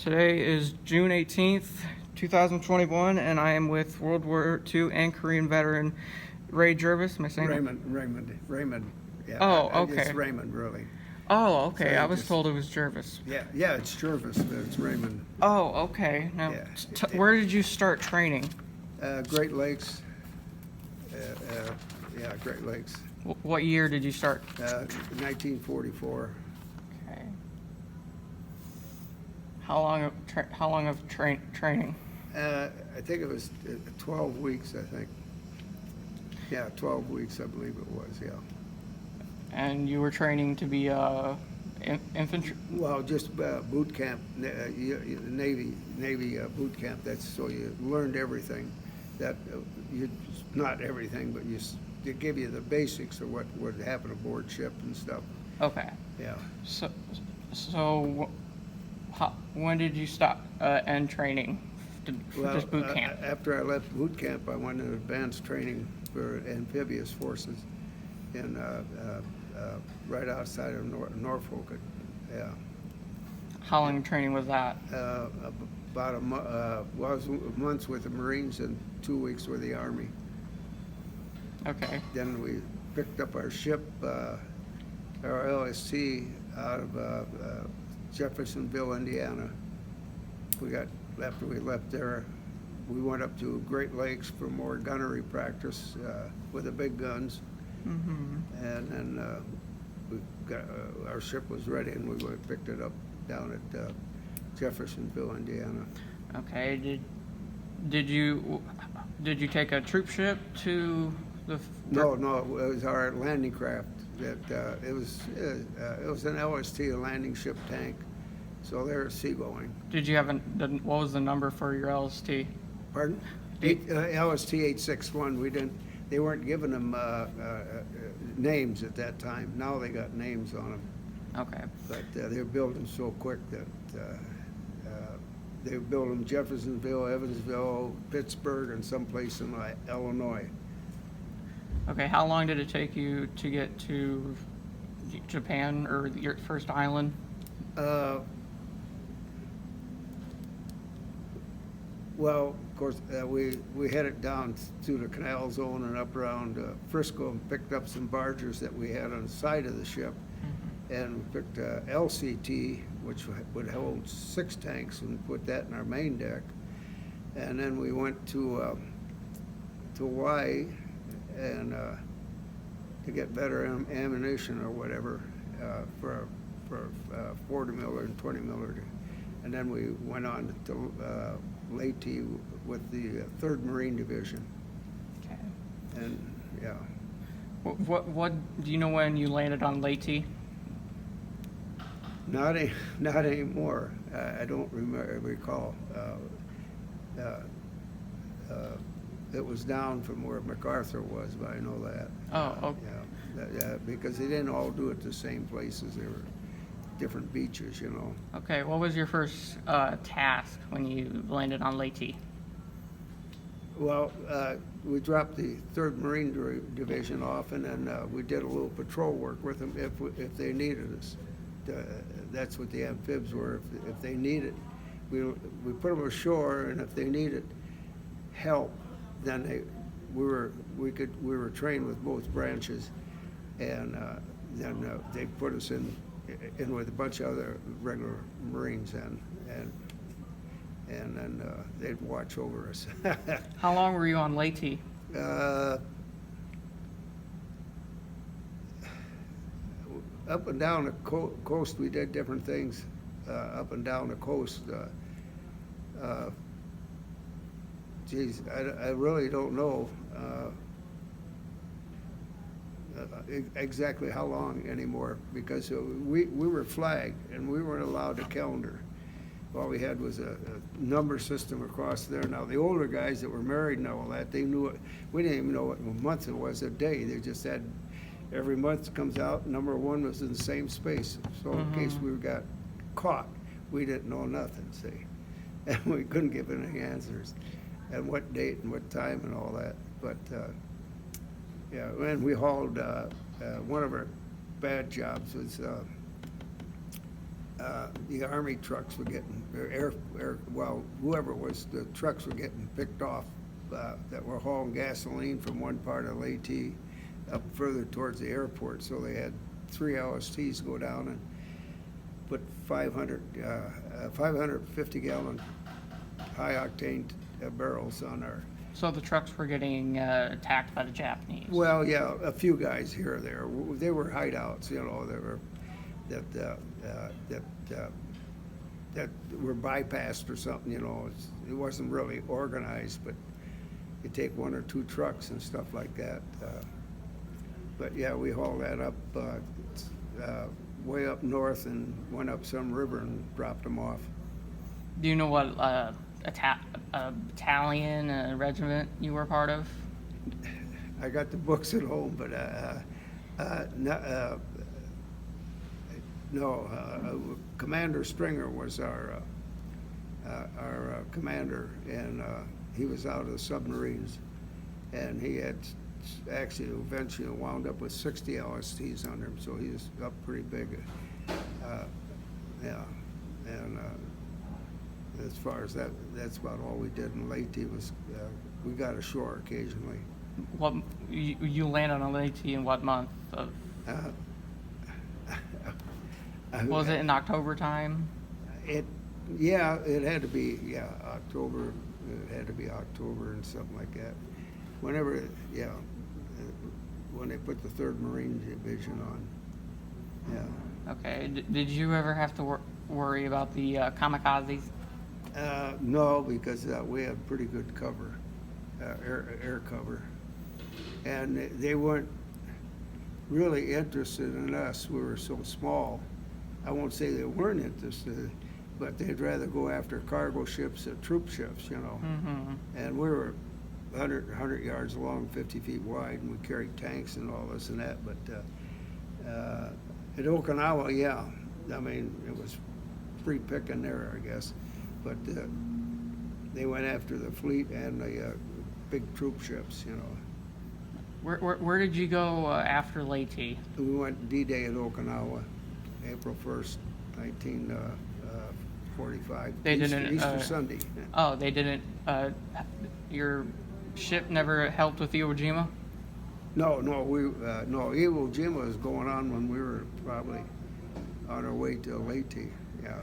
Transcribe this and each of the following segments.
Today is June 18th, 2021, and I am with World War II and Korean veteran Ray Jervais. Am I saying that? Raymond. Yeah. Oh, okay. It's Raymond, really. Oh, okay. So I was just- told it was Jervais. Yeah, it's Jervis, but it's Raymond. Oh, okay. Now, Yeah. where did you start training? Great Lakes. Yeah, Great Lakes. What year did you start? 1944. Okay. How long of training? I think it was 12 weeks, I think. Yeah, 12 weeks, I believe it was, yeah. And you were training to be infantry? Well, just boot camp, Navy boot camp. That's so you learned everything. That not everything, but they give you the basics of what would happen aboard ship and stuff. Okay. Yeah. So when did you stop end training for Well, just boot camp? After I left boot camp, I went into advanced training for amphibious forces in right outside of Norfolk. Yeah. How long training was that? About a month. Well, I was months with the Marines and 2 weeks with the Army. Okay. Then we picked up our ship, our LST, out of Jeffersonville, Indiana. After we left there, we went up to Great Lakes for more gunnery practice with the big guns. Mm-hmm. And then our ship was ready, and we picked it up down at Jeffersonville, Indiana. Okay. Did you take a troop ship to the? No, it was our landing craft. It was an LST, a landing ship tank. So they're seagoing. Did you have what was the number for your LST? Pardon? LST-861. They weren't giving them names at that time. Now they got names on them. Okay. But they were building so quick that they were building Jeffersonville, Evansville, Pittsburgh, and someplace in Illinois. Okay. How long did it take you to get to Japan or your first island? Well, of course, we headed down through the canal zone and up around Frisco and picked up some barges that we had on the side of the ship. And we picked LCT, which would hold 6 tanks, and put that in our main deck. And then we went to Hawaii and to get better ammunition or whatever for 40 miller and 20 miller. And then we went on to Leyte with the 3rd Marine Division. Okay. And yeah. What do you know when you landed on Leyte? Not anymore. I don't recall. It was down from where MacArthur was, but I know that. Oh, okay. Yeah, because they didn't all do it the same places. They were different beaches, you know. Okay, what was your first task when you landed on Leyte? Well, we dropped the 3rd Marine Division off, and then we did a little patrol work with them if they needed us. That's what the amphibs were. If they needed, we put them ashore, and if they needed help, then we were trained with both branches, and then they put us in with a bunch of other regular Marines, and then they'd watch over us. How long were you on Leyte? Up and down the coast, we did different things. Up and down the coast. Geez, I really don't know exactly how long anymore, because we were flagged and we weren't allowed to calendar. All we had was a number system across there. Now the older guys that were married and all that, they knew it. We didn't even know what month it was, a day. They just had every month comes out, number 1 was in the same space. So in case we got caught, we didn't know nothing, see. And we couldn't give any answers. And what date and what time and all that. But yeah, and we hauled, one of our bad jobs was the Army trucks were getting, well, whoever it was, the trucks were getting picked off that were hauling gasoline from one part of Leyte up further towards the airport. So they had 3 LSTs go down and put 550-gallon high-octane barrels on our. So the trucks were getting attacked by the Japanese. Well, yeah, a few guys here or there. They were hideouts, you know, that were bypassed or something, you know. It wasn't really organized, but you take 1 or 2 trucks and stuff like that. But yeah, we hauled that up way up north and went up some river and dropped them off. Do you know what battalion, regiment you were part of? I got the books at home, but no. Commander Stringer was our commander, and he was out of the submarines, and he had actually eventually wound up with 60 LSTs under him, so he was up pretty big. Yeah, and as far as that, that's about all we did in Leyte. Was we got ashore occasionally. What you landed on Leyte in what month of? Was it in October time? It had to be October. It had to be October and something like that. Whenever, when they put the 3rd Marine Division on. Yeah. Okay. Did you ever have to worry about the Kamikazes? No, because we had pretty good cover, air cover, and they weren't really interested in us. We were so small. I won't say they weren't interested, but they'd rather go after cargo ships or troop ships, you know. Mm-hmm. And we were 100 yards long, 50 feet wide, and we carried tanks and all this and that. But at Okinawa, yeah, I mean, it was free picking there, I guess. But they went after the fleet and the big troop ships, you know. Where did you go after Leyte? We went D-Day at Okinawa, April 1st, 1945. They didn't, Easter Sunday. Oh, they didn't. Your ship never helped with Iwo Jima? No, Iwo Jima was going on when we were probably on our way to Leyte. Yeah.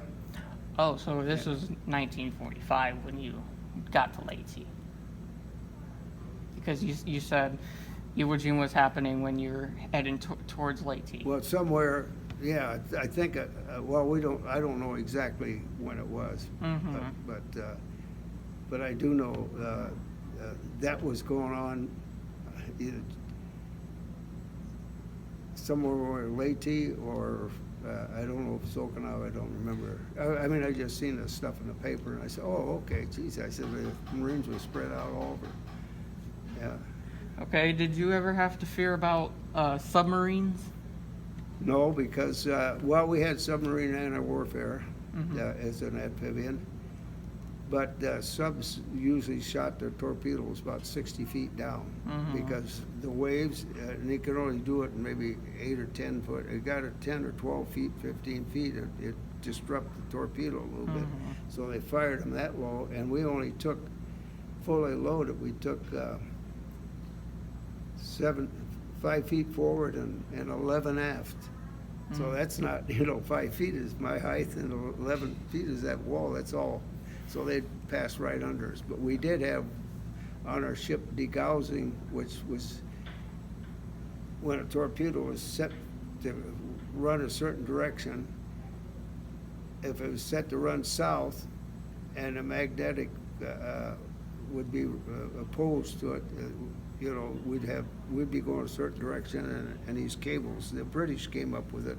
Oh, so this was 1945 when you got to Leyte. Because you said Iwo Jima was happening when you're heading towards Leyte. Well, somewhere, yeah. I think. Well, I don't know exactly when it was, Mm-hmm. but I do know that was going on either somewhere in Leyte or I don't know if it's Okinawa. I don't remember. I mean, I just seen the stuff in the paper and I said, "Oh, okay, geez." I said the Marines were spread out all over. Yeah. Okay, did you ever have to fear about submarines? No, because, we had Submarine Anti-Warfare Mm-hmm. as an amphibian, but subs usually shot their torpedoes about 60 feet down Mhm. because the waves, and they could only do it in maybe 8 or 10 foot. It got at 10 or 12 feet, 15 feet, it disrupted the torpedo a little bit. Mhm. So they fired them that low, and we only took, fully loaded, we took 5 feet forward and 11 aft. So that's not, 5 feet is my height and 11 feet is that wall, that's all. So they'd pass right under us. But we did have on our ship degaussing, which was when a torpedo was set to run a certain direction. If it was set to run south and a magnetic would be opposed to it, we'd be going a certain direction, and these cables, the British came up with it,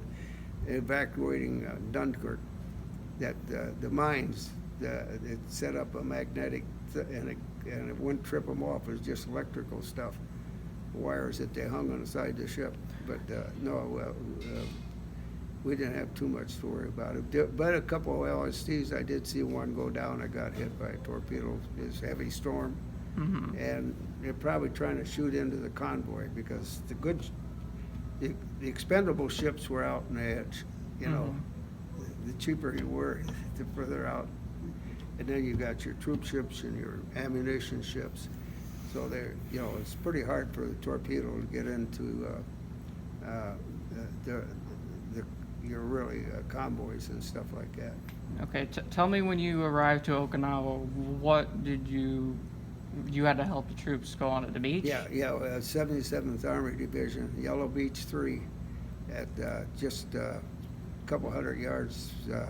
evacuating Dunkirk, that the mines, it set up a magnetic, and it wouldn't trip them off. It was just electrical stuff, wires that they hung on the side of the ship. But we didn't have too much to worry about it. But a couple of LSTs, I did see one go down. I got hit by a torpedo. It was a heavy storm. Mm-hmm. And they're probably trying to shoot into the convoy because the expendable ships were out on the edge, Mm-hmm. the cheaper you were, the further out. And then you got your troop ships and your ammunition ships. So they're, you know, it's pretty hard for the torpedo to get into your really convoys and stuff like that. Okay, tell me when you arrived to Okinawa, what did you had to help the troops go onto the beach? Yeah, 77th Army Division, Yellow Beach 3, at just a couple hundred yards to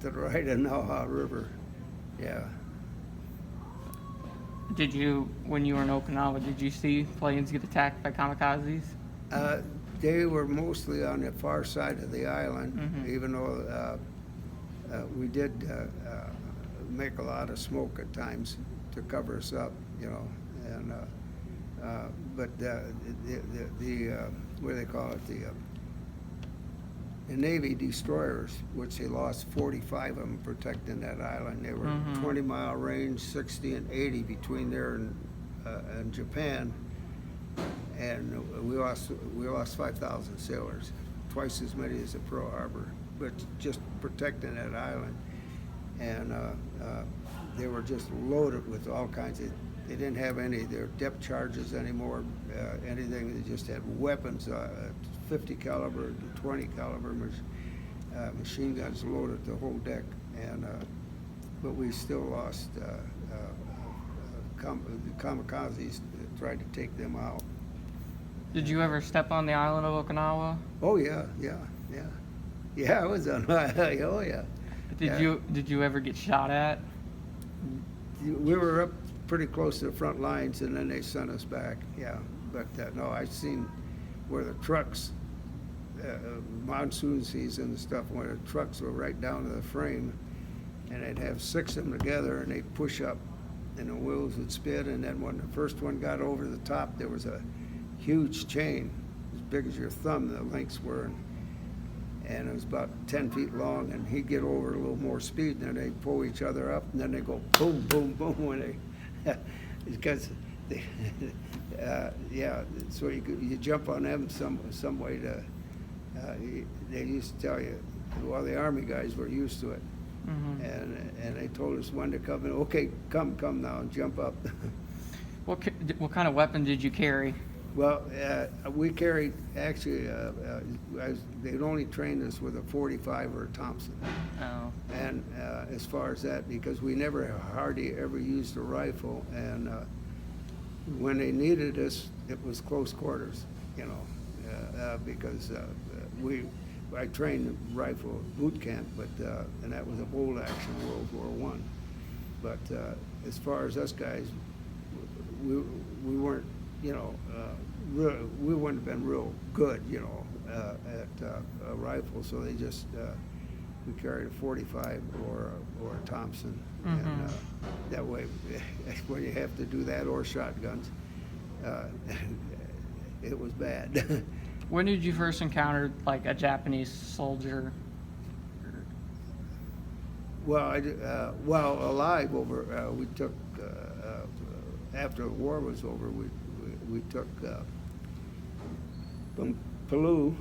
the right of Naha River. Yeah. Did you, when you were in Okinawa, did you see planes get attacked by kamikazes? They were mostly on the far side of the island, Mhm. even though we did make a lot of smoke at times to cover us up, you know. And but the what do they call it? The Navy destroyers, which they lost 45 of them protecting that island. They were Mhm. 20-mile range, 60 and 80 between there and Japan. And we lost 5,000 sailors, twice as many as the Pearl Harbor, but just protecting that island. And they were just loaded with all kinds of. They didn't have any of their depth charges anymore, anything. They just had weapons, 50 caliber, 20 caliber machine guns loaded the whole deck. And but we still lost. The kamikazes tried to take them out. Did you ever step on the island of Okinawa? Oh yeah. I was on. Oh yeah. Did you ever get shot at? We were up pretty close to the front lines, and then they sent us back. Yeah, but no, I've seen where the trucks, monsoon season and stuff, where the trucks were right down to the frame, and they'd have 6 of them together, and they'd push up, and the wheels would spin, and then when the first one got over the top, there was a huge chain, as big as your thumb, the lengths were, and it was about 10 feet long, and he'd get over a little more speed, and then they'd pull each other up, and then they go boom, boom, boom when they, because they, yeah, so you jump on them some way to, they used to tell you, well, the Army guys were used to it, Mm-hmm. and they told us when to come in, okay, come now, and jump up. What kind of weapon did you carry? Well, we carried, actually, they'd only trained us with a 45 or a Thompson. Oh. And as far as that, because we never hardly ever used a rifle, and when they needed us, it was close quarters, you know, because I trained rifle boot camp, but and that was a bolt action World War I. But as far as us guys, we weren't, you know, we wouldn't have been real good, you know, at a rifle. So they just we carried a 45 or a Thompson, Mm-hmm. and that way, when you have to do that or shotguns, it was bad. When did you first encounter like a Japanese soldier? Well, well, alive over. We took after the war was over. We took from Palau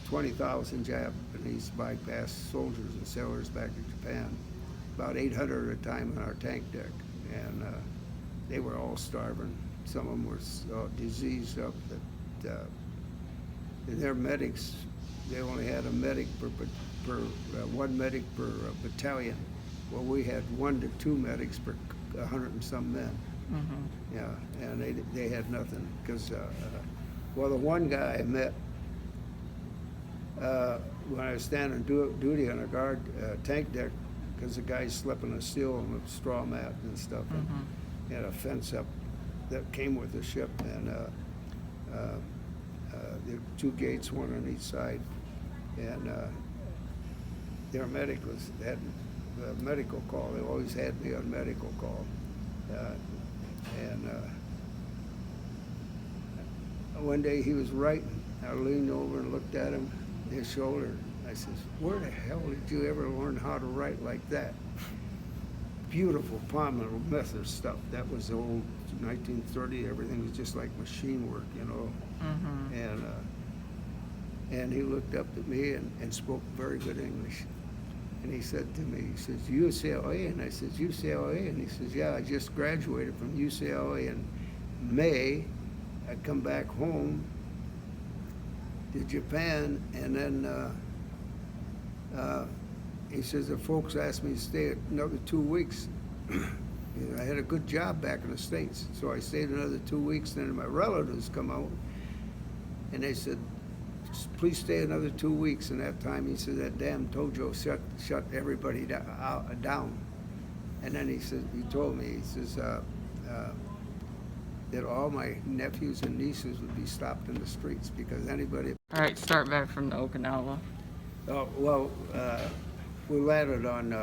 20,000 Japanese bypass soldiers and sailors back to Japan. About 800 at a time on our tank deck, and they were all starving. Some of them were diseased up. That their medics, they only had a medic per one medic per battalion. Well, we had 1 to 2 medics per 100 and some men. Mm-hmm. Yeah, and they had nothing because, well, the one guy I met when I was standing duty on a guard tank deck, because the guy slept in a steel and a straw mat and stuff, and Mm-hmm. had a fence up that came with the ship, and there were 2 gates, one on each side, and their medic had a medical call. They always had me on medical call, and one day he was writing. I leaned over and looked at him, his shoulder. I says, "Where the hell did you ever learn how to write like that?" Beautiful Palmer method stuff. That was the old 1930. Everything was just like machine work, you know. Mm-hmm. And he looked up at me and spoke very good English. And he said to me, he says, UCLA? And I said, UCLA? And he says, yeah, I just graduated from UCLA in May. I come back home to Japan, and then he says, the folks asked me to stay another 2 weeks. I had a good job back in the States, so I stayed another 2 weeks. Then my relatives come out, and they said, please stay another 2 weeks. And that time, he said, that damn Tojo shut everybody down. And then he said, he told me, he says, that all my nephews and nieces would be stopped in the streets because anybody. All right, start back from the Okinawa. Well, we landed on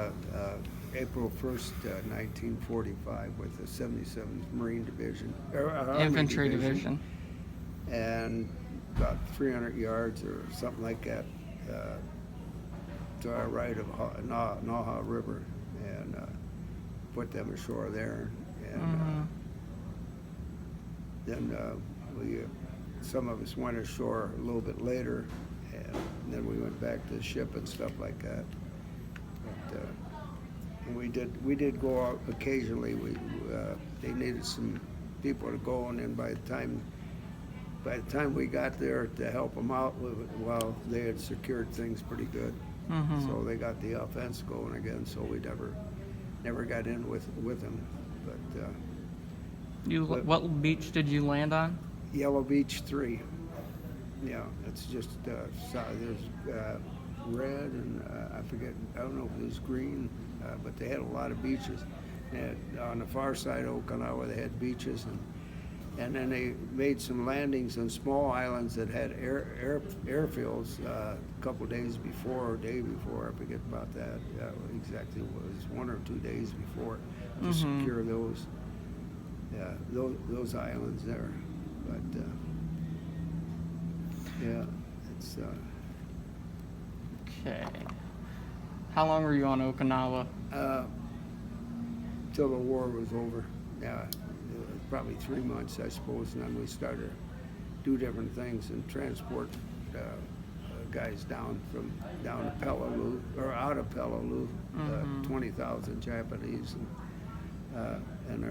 April 1st, 1945 with the 77th Marine Division, Army Infantry Division. And about 300 yards or something like that to our right of Naha River, and put them ashore there. And then some of us went ashore a little bit later, and then we went back to the ship and stuff like that. But, and we did go out occasionally. They needed some people to go, and then by the time we got there to help them out, well, they had secured things pretty good. So they got the offense going again. So we never got in with them. But what beach did you land on? Yellow Beach 3. Yeah, it's just there's red and I forget. I don't know if it was green, but they had a lot of beaches. And on the far side of Okinawa, they had beaches, and then they made some landings on small islands that had airfields a couple days before or day before. I forget about that exactly. It was 1 or 2 days before to secure those. Yeah, those islands there, but yeah, it's. Okay. How long were you on Okinawa? Till the war was over. Yeah, probably 3 months, I suppose, and then we started to do different things and transport guys down to Peleliu or out of Peleliu, 20,000 Japanese, and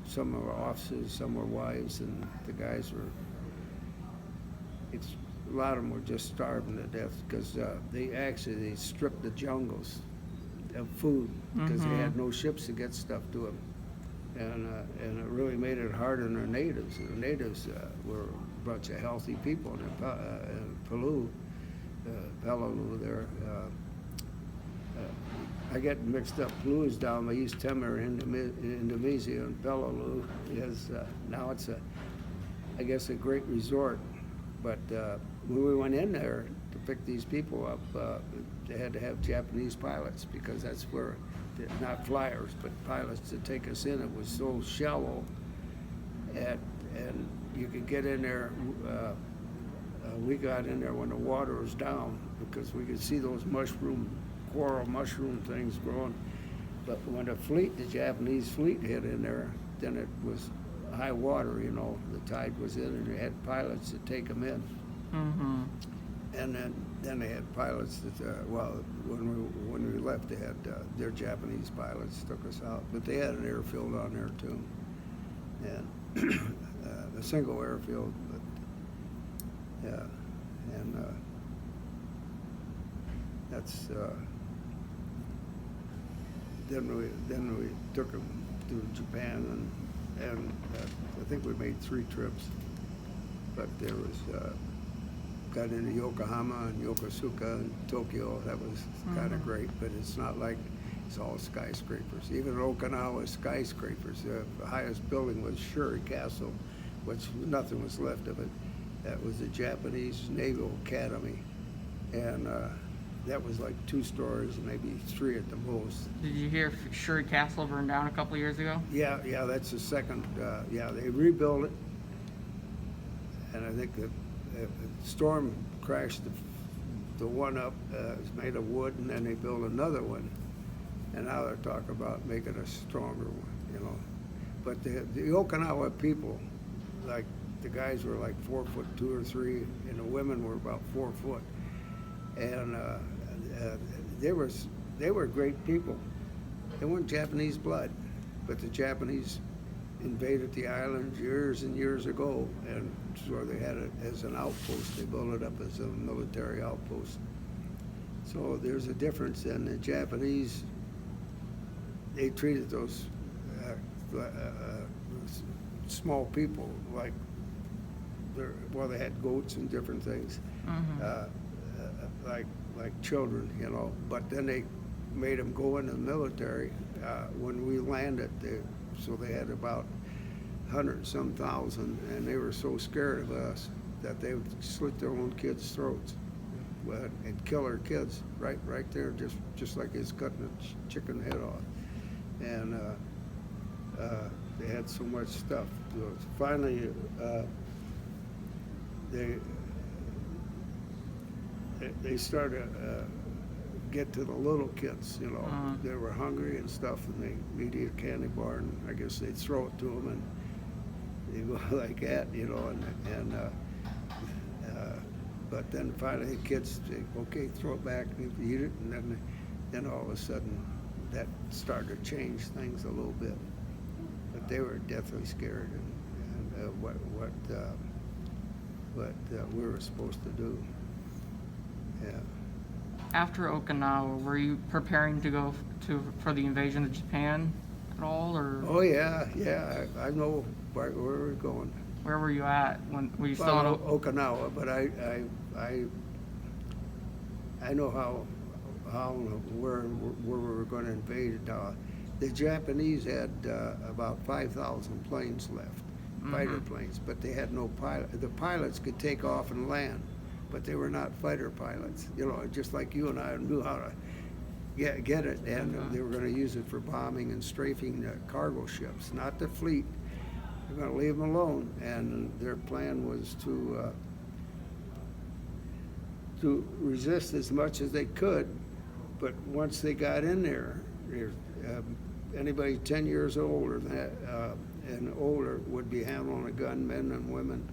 some were officers, some were wives, and the guys were. A lot of them were just starving to death because they stripped the jungles of food because they had no ships to get stuff to them, and it really made it hard on their natives. And the natives were a bunch of healthy people in Peleliu there. I get mixed up. Peleliu is down by East Timor, Indonesia, and Peleliu is now it's I guess a great resort. But when we went in there to pick these people up, they had to have Japanese pilots because that's where, not flyers, but pilots to take us in. It was so shallow, and you could get in there. We got in there when the water was down because we could see those coral mushroom things growing. But when the Japanese fleet hit in there, then it was high water, the tide was in, and they had pilots to take them in. And then they had pilots that, when we left, they had their Japanese pilots took us out, but they had an airfield on there too, and a single airfield. But yeah, and that's then we took them to Japan, and I think we made 3 trips, but there was got into Yokohama and Yokosuka and Tokyo. That was kind of great, but it's not like it's all skyscrapers. Even Okinawa skyscrapers. The highest building was Shuri Castle, which nothing was left of it. That was the Japanese Naval Academy, and that was like 2 stories, maybe 3 at the most. Did you hear Shuri Castle burned down a couple of years ago? Yeah, that's the second. They rebuilt it, and I think the storm crashed the one up. It's made of wood, and then they built another one, and now they're talking about making a stronger one. But the Okinawa people, like the guys were like 4'2" or 3", and the women were about 4 foot. And they were great people. They weren't Japanese blood, but the Japanese invaded the island years and years ago, and so they had it as an outpost. They built it up as a military outpost. So there's a difference, and the Japanese, they treated those small people like they had goats and different things, like children, you know. But then they made them go into the military when we landed. So they had about 100-some thousand, and they were so scared of us that they would slit their own kids' throats and kill our kids right there, just like he's cutting a chicken head off. And they had so much stuff. So finally, they started get to the little kids, you know. They were hungry and stuff, and they'd eat a candy bar, and I guess they'd throw it to them, and they go like that, you know. But then finally the kids say, okay, throw it back and eat it, and then all of a sudden that started to change things a little bit. But they were deathly scared, and what we were supposed to do. Yeah. After Okinawa, were you preparing to go for the invasion of Japan at all, or? Oh yeah. I know where we're going. Where were you at when were you still Well, in Okinawa, but I know where we were going to invade. The Japanese had about 5,000 planes left, fighter planes, but they had no pilot. The pilots could take off and land, but they were not fighter pilots. You know, just like you and I knew how to get it, and they were going to use it for bombing and strafing the cargo ships, not the fleet. They're going to leave them alone, and their plan was to resist as much as they could. But once they got in there, anybody 10 years old or that, and older would be handling a gun, men and women.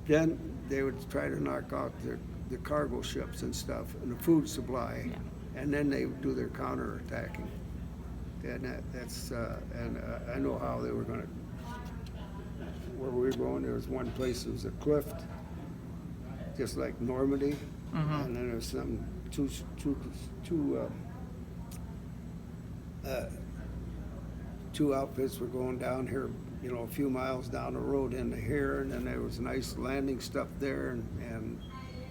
Then they would try to knock out the cargo ships and stuff, and the food supply, and then they would do their counterattacking. And I know how they were going to. Where we were going, there was one place that was a cliff, just like Normandy, and then there was some two outfits were going down here, you know, a few miles down the road into here, and then there was nice landing stuff there, and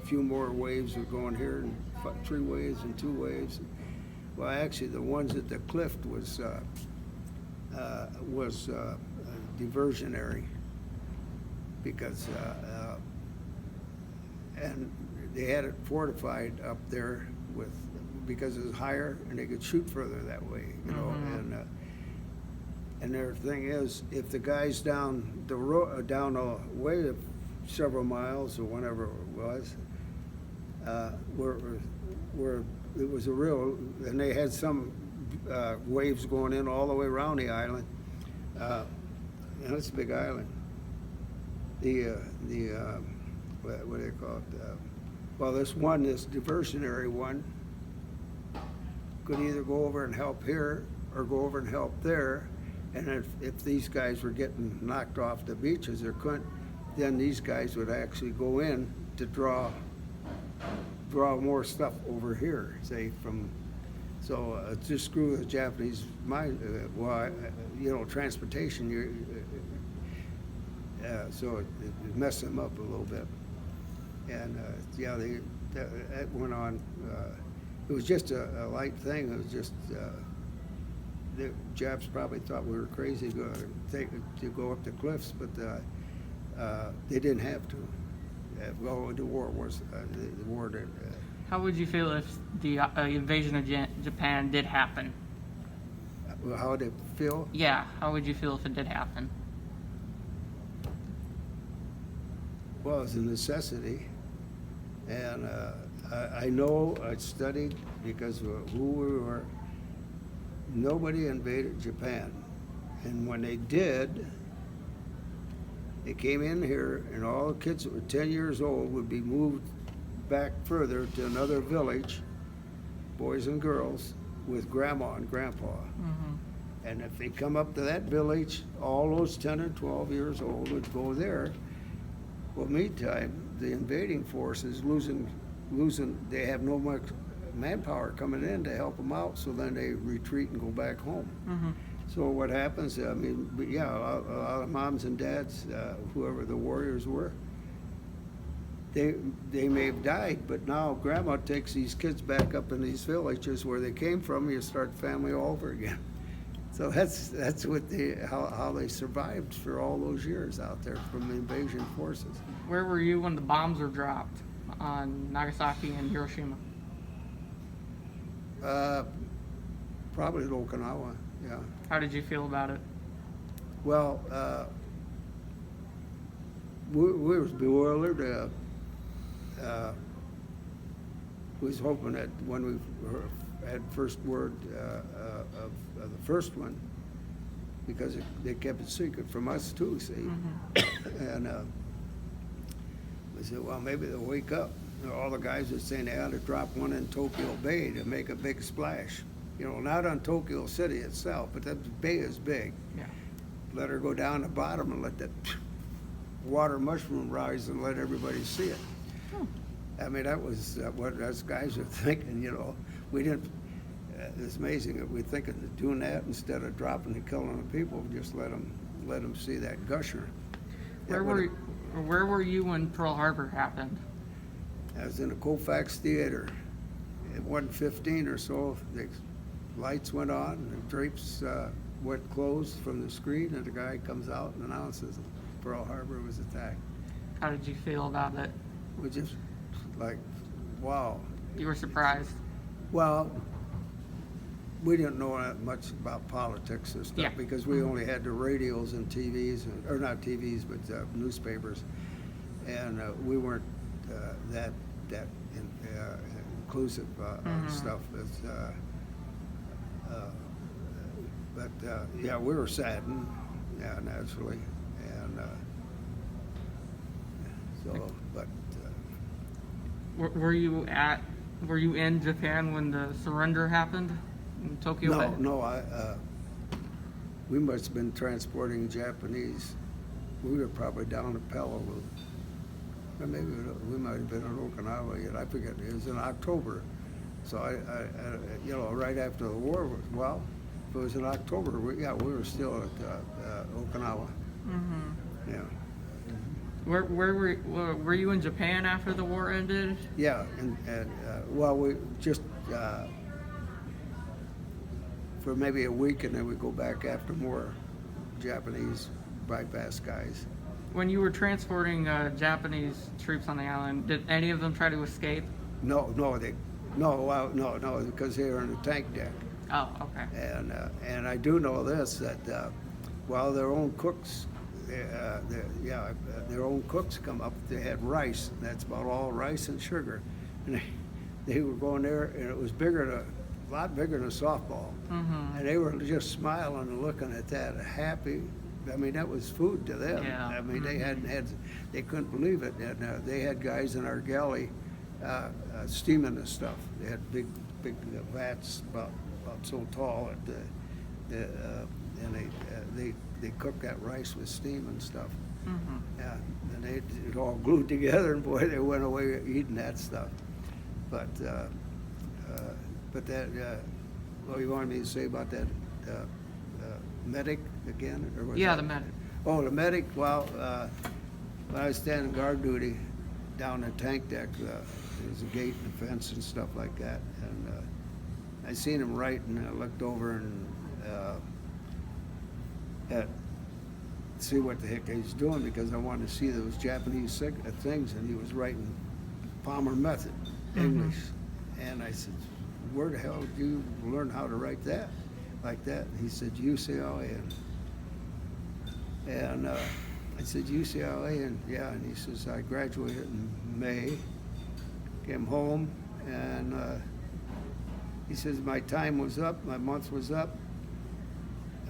a few more waves were going here, and 3 waves and 2 waves. Well, actually, the ones at the cliff was diversionary, because and they had it fortified up there because it was higher and they could shoot further that way, you know. And their thing is, if the guys down the way of several miles or whatever it was, were it was a real, and they had some waves going in all the way around the island, and it's a big island. What do they call it? Well, this diversionary one could either go over and help here or go over and help there. And if these guys were getting knocked off the beaches or couldn't, then these guys would actually go in to draw more stuff over here, say from. So just screw the Japanese mind. You know, transportation. So it messed them up a little bit. And that went on. It was just a light thing. It was just the Japs probably thought we were crazy to go up the cliffs, but they didn't have to. Well, the war was the war did. How would you feel if the invasion of Japan did happen? How would it feel? Yeah, how would you feel if it did happen? Well, it's a necessity, and I know I studied because of who we were. Nobody invaded Japan, and when they did, They came in here, and all the kids that were 10 years old would be moved back further to another village, boys and girls, with grandma and grandpa. Mm-hmm. And if they come up to that village, all those 10 and 12 years old would go there. Well, meantime, the invading force is losing, they have no much manpower coming in to help them out, so then they retreat and go back home. Mm-hmm. So what happens, I mean, yeah, a lot of moms and dads, whoever the warriors were, they may have died, but now grandma takes these kids back up in these villages where they came from. You start family all over again. So that's what how they survived for all those years out there from the invasion forces. Where were you when the bombs were dropped on Nagasaki and Hiroshima? Probably at Okinawa, yeah. How did you feel about it? Well, we was bewildered. We was hoping that when we had first word of the first one, because they kept it secret from us too, see? Mm-hmm. And we said, well, maybe they'll wake up. All the guys were saying they ought to drop one in Tokyo Bay to make a big splash. You know, not on Tokyo City itself, but that bay is big. Yeah. Let her go down the bottom and let that water mushroom rise and let everybody see it. I mean, that was what us guys were thinking, you know. We didn't, it's amazing that we're thinking of doing that instead of dropping and killing the people, just let them see that gusher. Where were you when Pearl Harbor happened? I was in the Colfax Theater. At 1:15 or so, the lights went on, the drapes went closed from the screen, and the guy comes out and announces Pearl Harbor was attacked. How did you feel about it? We just like, wow. You were surprised? Well, we didn't know that much about politics and stuff, Yeah. because we only had the radios and TVs, or not TVs, but newspapers, and we weren't that inclusive on stuff. But yeah, we were saddened, yeah, naturally, and so, but. Were you in Japan when the surrender happened in Tokyo Bay? No, we must have been transporting Japanese. We were probably down at Peleliu. Or maybe we might have been in Okinawa yet. I forget. It was in October. So I you know, right after the war was, well, if it was in October, we were still at Okinawa. Mm-hmm. Yeah. Were you in Japan after the war ended? Yeah, and well, we just for maybe a week, and then we go back after more Japanese bypass guys. When you were transporting Japanese troops on the island, did any of them try to escape? No, because they were in the tank deck. Oh, okay. And I do know this, that while their own cooks, their own cooks come up, they had rice. That's about all, rice and sugar, and they were going there, and it was a lot bigger than a softball. Mm-hmm. And they were just smiling and looking at that, happy. I mean, that was food to them. Yeah. I mean, they couldn't believe it. And they had guys in our galley steaming this stuff. They had big vats about so tall, and they cooked that rice with steam and stuff. Mm-hmm. Yeah, and it all glued together, and boy, they went away eating that stuff. But that, what you wanted me to say about that medic again? Or was Yeah, that? the medic. Oh, the medic, well, when I was standing guard duty down the tank deck, there was a gate and a fence and stuff like that, and I seen him right, and I looked over and see what the heck he was doing, because I wanted to see those Japanese things, and he was writing Palmer method, English. And I said, where the hell did you learn how to write that like that? And he said, UCLA. And I said, UCLA, and yeah, and he says, I graduated in May, came home, and he says, my time was up, my month was up,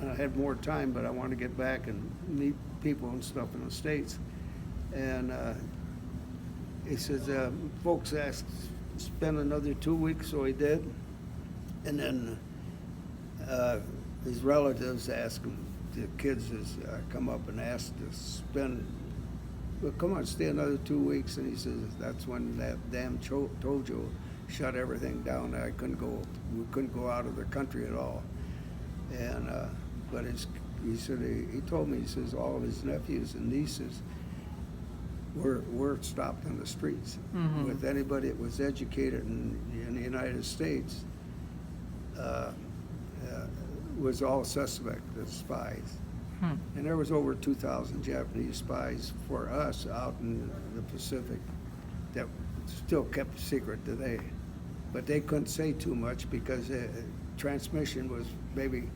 I had more time, but I wanted to get back and meet people and stuff in the States. And he says, folks asked, spend another 2 weeks, so he did. And then his relatives asked him, the kids come up and asked to spend, well, come on, stay another 2 weeks. And he says, that's when that damn Tojo shut everything down. We couldn't go out of the country at all. And, but he said, he told me, he says, all of his nephews and nieces were stopped on the streets. Mm-hmm. With anybody that was educated in the United States, was all suspect as spies. And there was over 2,000 Japanese spies for us out in the Pacific that still kept secret today. But they couldn't say too much because transmission was maybe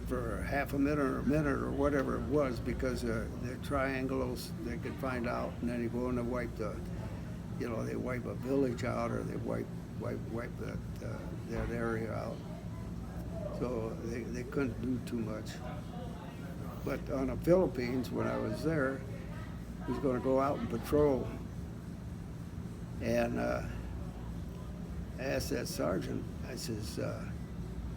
for half a minute or whatever it was, because the triangles they could find out, and then they go and they wipe they wipe a village out, or they wipe that area out. So they couldn't do too much. But on the Philippines, when I was there, I was going to go out and patrol. And I asked that sergeant, I says,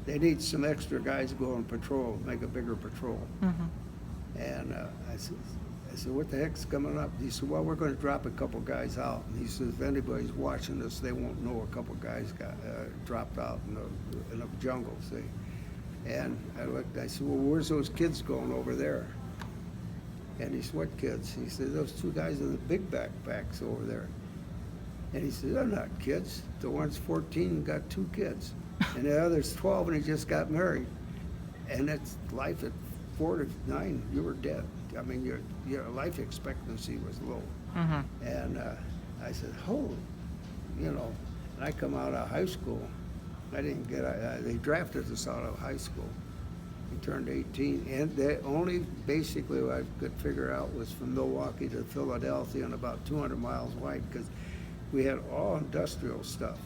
they need some extra guys to go and patrol, make a bigger patrol. Mm-hmm. And I said, what the heck's coming up? He said, well, we're going to drop a couple guys out. And he says, if anybody's watching this, they won't know a couple guys got dropped out in the jungle, see? And I looked, I said, well, where's those kids going over there? And he said, what kids? He said, those two guys in the big backpacks over there. And he said, they're not kids. The one's 14 and got 2 kids. And the other's 12 and he just got married. And that's life at 49, you were dead. I mean, your life expectancy was low. Mm-hmm. And I said, holy, and I come out of high school. I didn't get, they drafted us out of high school. We turned 18, and the only basically what I could figure out was from Milwaukee to Philadelphia and about 200 miles wide, because we had all industrial stuff,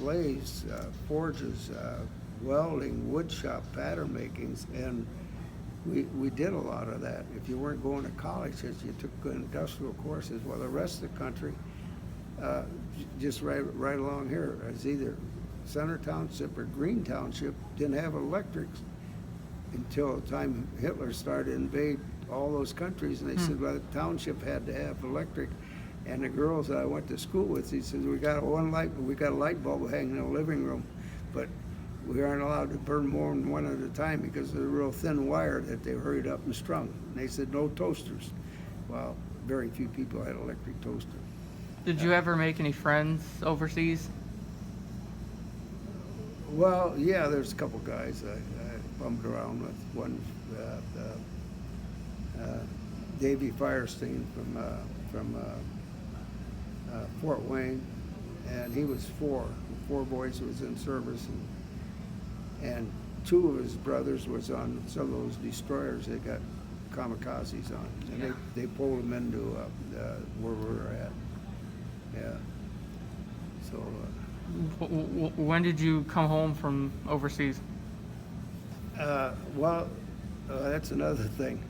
lathes, forges, welding, wood shop, pattern makings, and we did a lot of that. If you weren't going to college, you took industrial courses. Well, the rest of the country, just right along here, is either Center Township or Green Township didn't have electrics until the time Hitler started to invade all those countries, and they said, well, the township had to have electric. And the girls that I went to school with, he says, we got a light bulb hanging in the living room, but we aren't allowed to burn more than one at a time because of the real thin wire that they hurried up and strung. And they said, no toasters. Well, very few people had electric toasters. Did you ever make any friends overseas? Well, yeah, there's a couple guys I bumped around with. One, Davey Firestein from Fort Wayne, and he was 4 boys was in service, and 2 of his brothers was on some of those destroyers they got Kamikazes on, and they pulled them into where we were at. Yeah. So. When did you come home from overseas? Well, that's another thing.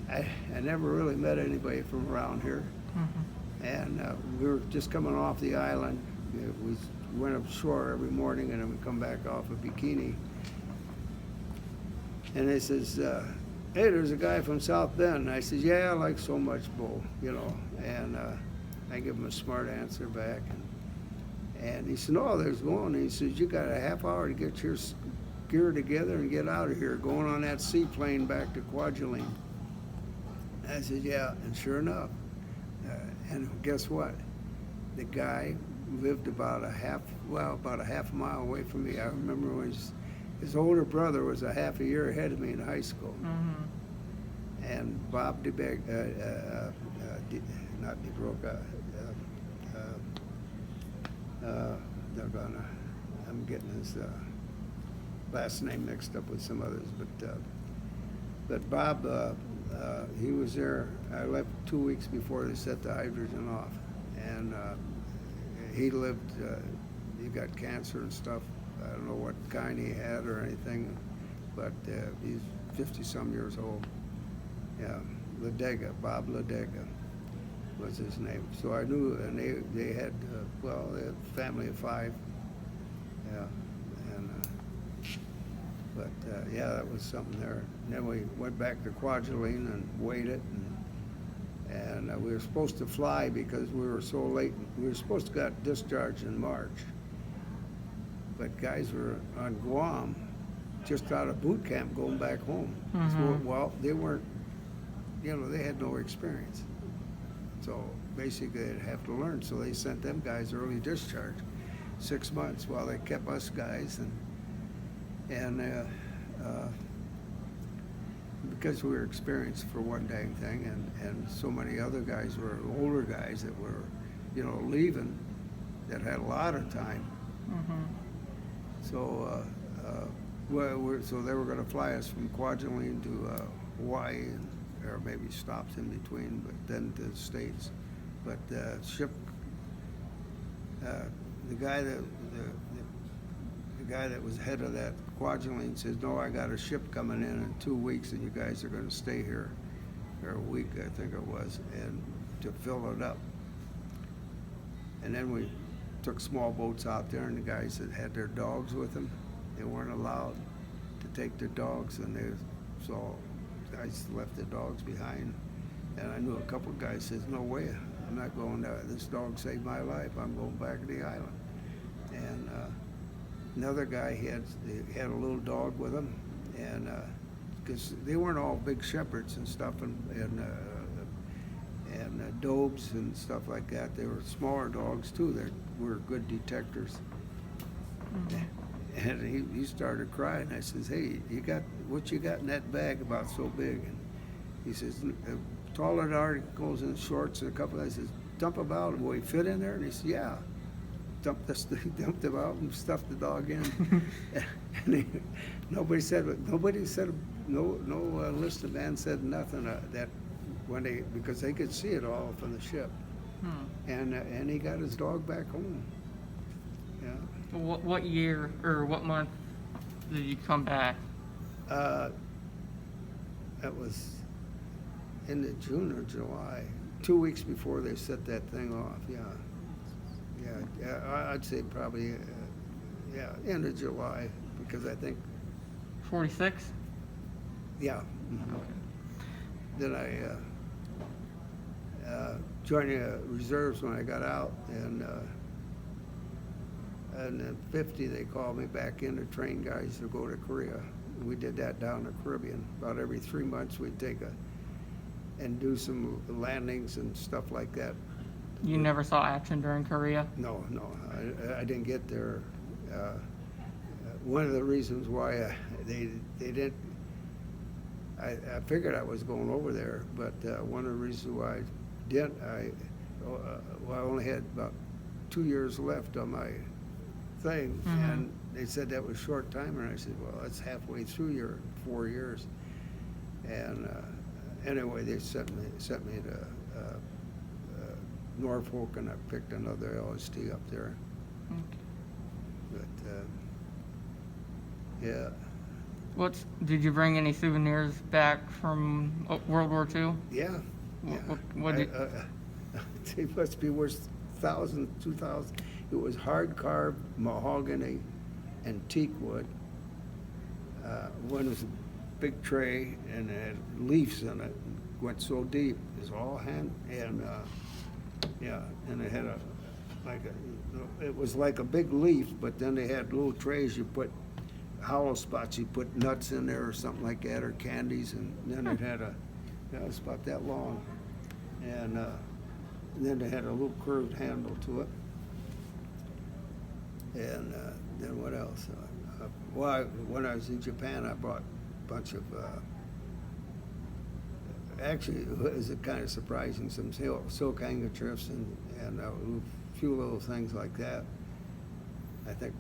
I never really met anybody from around here. Mm-hmm. And we were just coming off the island. We went ashore every morning, and then we come back off of Bikini. And they says, hey, there's a guy from South Bend. And I says, yeah, I like so much bull, And I give him a smart answer back. And he said, no, there's one. And he says, you got a half hour to get your gear together and get out of here, going on that seaplane back to Kwajalein. I said, yeah, and sure enough. And guess what? The guy lived about a half a mile away from me. I remember when his older brother was a half a year ahead of me in high school. Mm-hmm. And Bob not DeBroca, I'm getting his last name mixed up with some others, but Bob, he was there. I left 2 weeks before they set the hydrogen off, and he lived. He got cancer and stuff. I don't know what kind he had or anything, but he's 50-some years old. Yeah, Bob Ladega was his name. So I knew, and they had, they had a family of 5. Yeah, and yeah, that was something there. And then we went back to Kwajalein and weighed it, and we were supposed to fly because we were so late. We were supposed to get discharged in March, but guys were on Guam, just out of boot camp, going back home. So, well, they weren't, they had no experience. So basically, they'd have to learn. So they sent them guys early discharge, 6 months, while they kept us guys, and because we were experienced for one dang thing, and so many other guys were older guys that were, leaving, that had a lot of time. So, so they were going to fly us from Kwajalein to Hawaii, or maybe stops in between, but then to the States. But the ship, the guy that was head of that Kwajalein says, "No, I got a ship coming in 2 weeks, and you guys are going to stay here, or a week, I think it was, and to fill it up." And then we took small boats out there, and the guys that had their dogs with them, they weren't allowed to take their dogs, and so guys left their dogs behind. And I knew a couple of guys says, "No way, I'm not going there. This dog saved my life. I'm going back to the island." And another guy, he had a little dog with him, and because they weren't all big shepherds and stuff, and dobes and stuff like that. They were smaller dogs too. They were good detectors. And he started crying. I says, "Hey, what you got in that bag about so big?" And he says, "Taller articles and shorts and a couple of," I says, "Dump them out. Will he fit in there?" And he said, "Yeah." Dumped them out and stuffed the dog in. And nobody said, no list of men said nothing that when because they could see it all from the ship. And he got his dog back home. Yeah. What year or what month did you come back? That was in the June or July, 2 weeks before they set that thing off. Yeah, I'd say probably, end of July, because I think, 46? yeah. Then I joined the reserves when I got out, and in 50 they called me back in to train guys to go to Korea. We did that down in the Caribbean. About every 3 months we'd and do some landings and stuff like that. You never saw action during Korea? No, I didn't get there. One of the reasons why they didn't, I figured I was going over there, but one of the reasons why I didn't, I only had about 2 years left on my thing, and they said that was short time, and I said, well, that's halfway through your 4 years. And anyway, they sent me to Norfolk, and I picked another LST up there. But yeah. Did you bring any souvenirs back from World War II? Yeah. They must be worth 1,000, 2,000. It was hard carved mahogany and teak wood. One was a big tray and it had leaves in it. Went so deep. It was all hand and and it had it was like a big leaf, but then they had little trays. You put hollow spots. You put nuts in there or something like that, or candies, and then it had it was about that long, and then they had a little curved handle to it. And then what else? When I was in Japan, I bought a bunch of. Actually, it was kind of surprising. Some silk handkerchiefs and a few little things like that. I think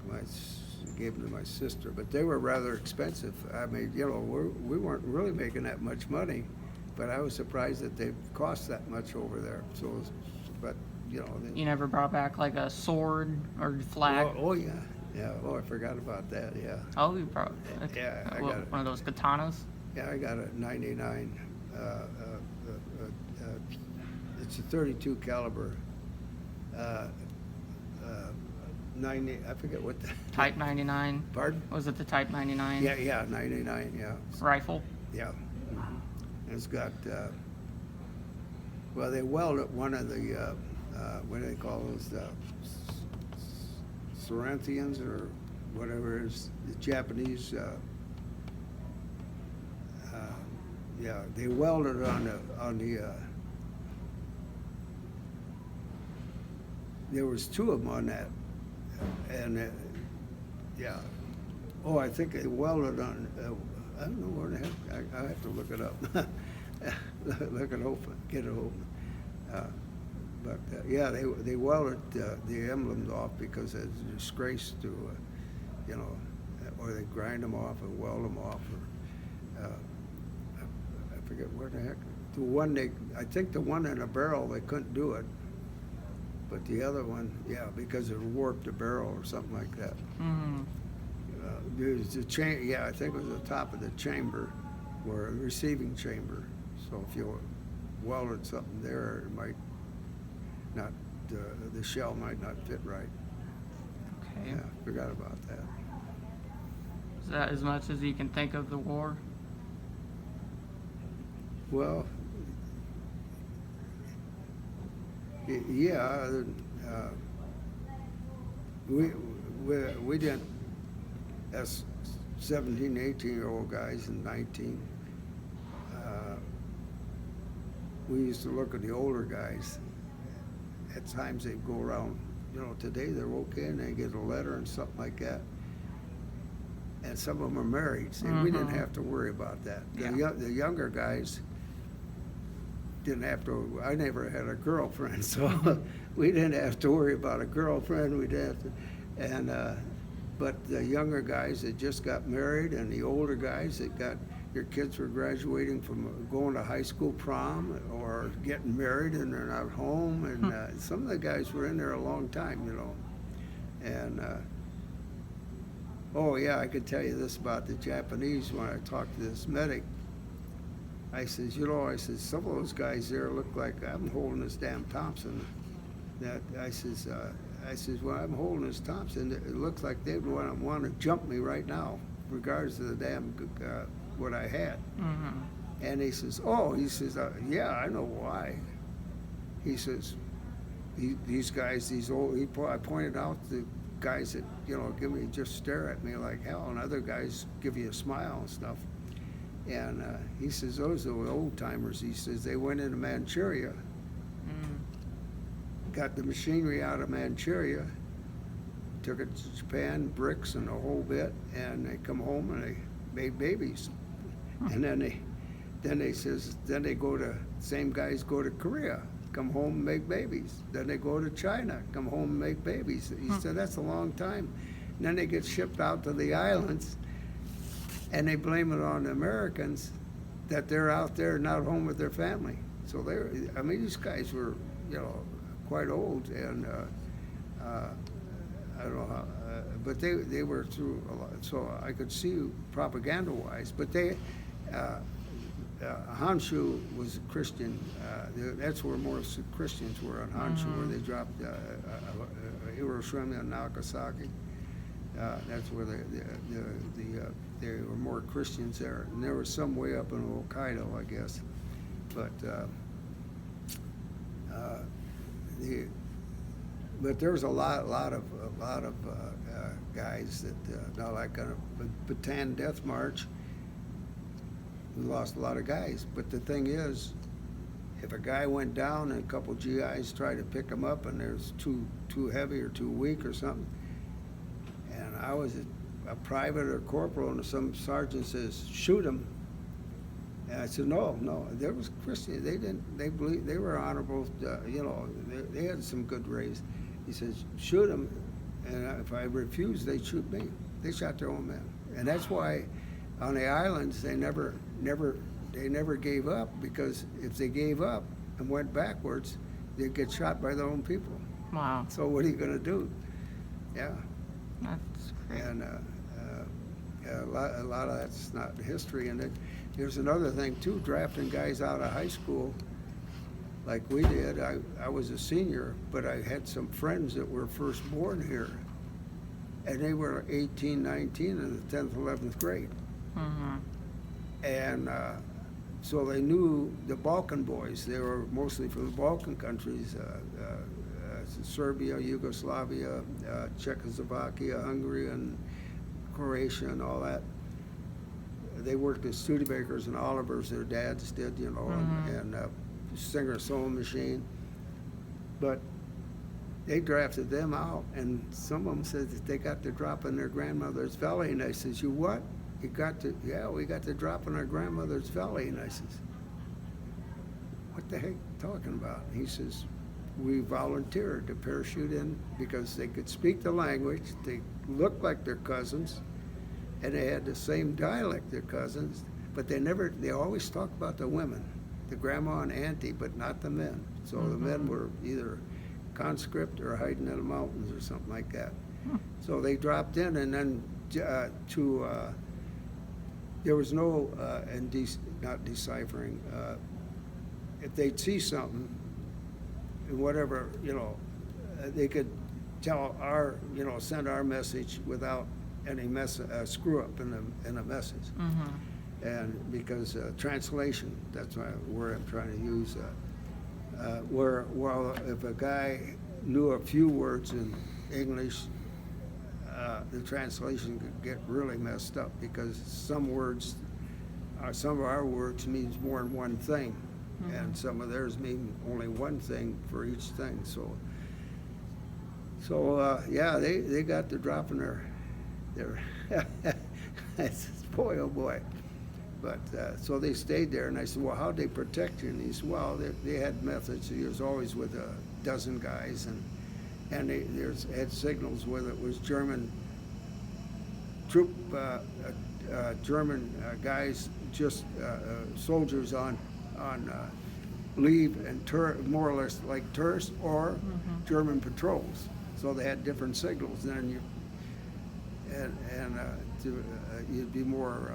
gave them to my sister, but they were rather expensive. I mean, we weren't really making that much money, but I was surprised that they cost that much over there. So, but you never brought back like a sword or flag? Oh yeah, Yeah, oh, I forgot about that, yeah. Oh, you probably. Yeah, I got it. One of those katanas. Yeah, I got a 99. It's a 32 caliber. 90, I forget what the... Type 99. Pardon? Was it the Type 99? Yeah, 99, yeah. Rifle. Yeah. It's got, well, they welded one of the, what do they call those, Saranthians or whatever it is, the Japanese, yeah, they welded on the, there was two of them on that, and, yeah. Oh, I think they welded on, I don't know where the heck, I have to look it up. Look it open, get it open. But yeah, they welded the emblems off because it's a disgrace to, you know, or they grind them off or weld them off. Or, I forget where the heck. The one I think the one in a barrel, they couldn't do it. But the other one, yeah, because it warped the barrel or something like that. Mm-hmm. There's the yeah, I think it was the top of the chamber, or a receiving chamber. So if you welded something there, it might not, the shell might not fit right. Okay. Yeah, forgot about that. Is that as much as you can think of the war? Well, yeah, we didn't, as 17, 18-year-old guys and 19, we used to look at the older guys. At times they'd go around, you know, today they're okay and they get a letter and something like that. And some of them are married, so we didn't have to worry about that. The younger guys didn't have to, I never had a girlfriend, so we didn't have to worry about a girlfriend. We didn't have to, and, but the younger guys that just got married and the older guys that got, your kids were graduating from going to high school prom or getting married and they're not home, and some of the guys were in there a long time, you know. And, oh yeah, I could tell you this about the Japanese when I talked to this medic. I says, you know, I says, some of those guys there look like I'm holding this damn Thompson. That I says, well, I'm holding this Thompson. It looks like they want to jump me right now, regardless of the damn what I had. Mm-hmm. And he says, oh, he says, yeah, I know why. He says, these guys, these old. I pointed out the guys that, you know, just stare at me like hell, and other guys give you a smile and stuff. And he says, those are the old timers. He says, they went into Manchuria, got the machinery out of Manchuria, took it to Japan, bricks and a whole bit, and they come home and they made babies. And then they go to, same guys go to Korea, come home and make babies. Then they go to China, come home and make babies. He said, that's a long time. And then they get shipped out to the islands, and they blame it on the Americans that they're out there not home with their family. So I mean, these guys were, you know, quite old, and I don't know how, but they were through a lot. So I could see propaganda-wise, but Honshu was Christian. That's where most Christians were, on Honshu, where they dropped Hiroshima and Nagasaki. That's where there were more Christians there, and there was some way up in Hokkaido, I guess. But but there was a lot of guys that now, like on a Bataan Death March, we lost a lot of guys. But the thing is, if a guy went down and a couple GIs tried to pick him up, and there's too heavy or too weak or something, and I was a private or corporal, and some sergeant says, shoot him. And I said, no, there was Christian. They believed, they were honorable, you know, they had some good race. He says, shoot him, and if I refused, they'd shoot me. They shot their own men. And that's why on the islands, they never gave up, because if they gave up and went backwards, they'd get shot by their own people. Wow. So what are you gonna do? Yeah. That's great. And a lot of that's not history. And there's another thing too, drafting guys out of high school like we did. I was a senior, but I had some friends that were first born here, and they were 18, 19 in the 10th, 11th grade. Mm-hmm. And so they knew the Balkan boys. They were mostly from the Balkan countries, Serbia, Yugoslavia, Czechoslovakia, Hungary, and Croatia, and all that. They worked as Studebakers and Olivers, their dads did, you know, and Singer sewing machine. But they drafted them out, and some of them said that they got the drop in their grandmother's valley. And I says, "You what? You got to?" "Yeah, we got the drop in our grandmother's valley." And I says, "What the heck are you talking about?" And he says, "We volunteered to parachute in because they could speak the language, they looked like their cousins, and they had the same dialect their cousins, but they always talk about the women, the grandma and auntie, but not the men. So the men were either conscript or hiding in the mountains or something like that. So they dropped in, and then there was no, not deciphering, if they'd see something, whatever, you know, they could tell send our message without any screw up in the message. And because translation, that's why word I'm trying to use. Well, if a guy knew a few words in English, the translation could get really messed up because some of our words means more than one thing. And some of theirs mean only one thing for each thing. So yeah, they got the drop in their boy, oh boy. But so they stayed there, and I said, "Well, how'd they protect you?" And he said, "Well, they had methods. He was always with a dozen guys, and they had signals whether it was German troop, German guys, just soldiers on leave and more or less like tourists, or German patrols. So they had different signals. Then you'd be more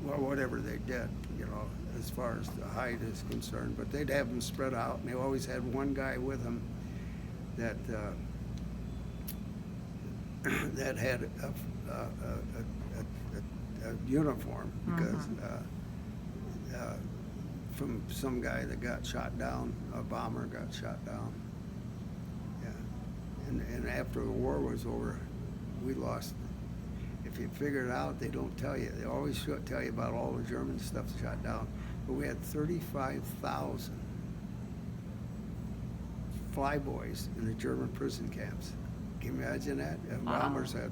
well, whatever they did, you know, as far as the height is concerned. But they'd have them spread out, and they always had one guy with them that that had a uniform, because from some guy that got shot down, a bomber got shot down. Yeah, and after the war was over, we lost. If you figure it out, they don't tell you. They always tell you about all the German stuff shot down. But we had 35,000 flyboys in the German prison camps. Can you imagine that? And bombers had,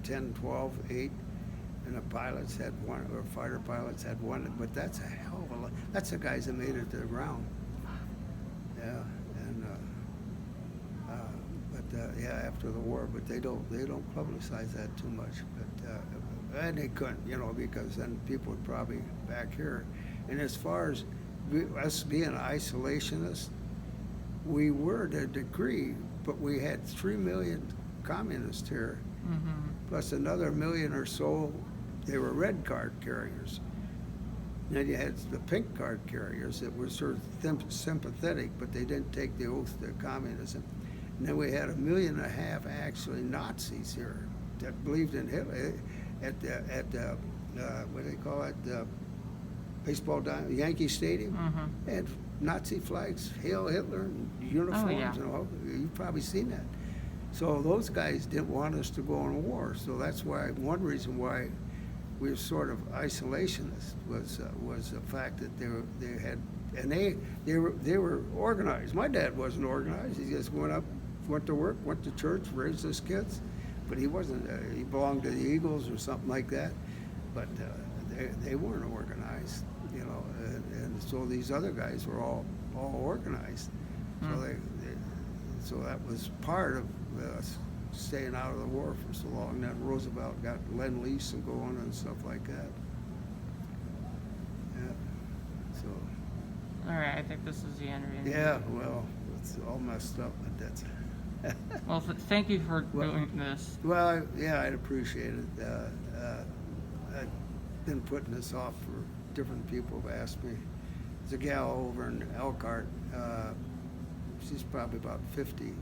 10, 12, 8, and the pilots had one, or fighter pilots had one. But that's a hell of a lot. That's the guys that made it to the ground. Yeah, and yeah, after the war, but they don't publicize that too much. But and they couldn't, because then people would probably back here. And as far as us being isolationists, we were to a degree, but we had 3 million communists here, plus another million or so. They were red card carriers. And then you had the pink card carriers that were sort of sympathetic, but they didn't take the oath to communism. And then we had 1.5 million actually Nazis here that believed in Hitler at what do they call it, baseball diamond, Yankee Stadium. They had Nazi flags, Hail Hitler, and uniforms. Oh, yeah. And all. You've probably seen that. So those guys didn't want us to go on war. So that's why one reason why we were sort of isolationists was the fact that they had, and they were organized. My dad wasn't organized. He just went to work, went to church, raised his kids, but he wasn't. He belonged to the Eagles or something like that. But they weren't organized, and so these other guys were all organized. So that was part of us staying out of the war for so long. Then Roosevelt got Lend-Lease and going and stuff like that. Yeah. So. All right, I think this is the end. Yeah. Well, it's all messed up, but that's. Well, thank you for Well- doing this. Well, yeah, I'd appreciate it. I've been putting this off for different people have asked me. There's a gal over in Elkhart, she's probably about 50,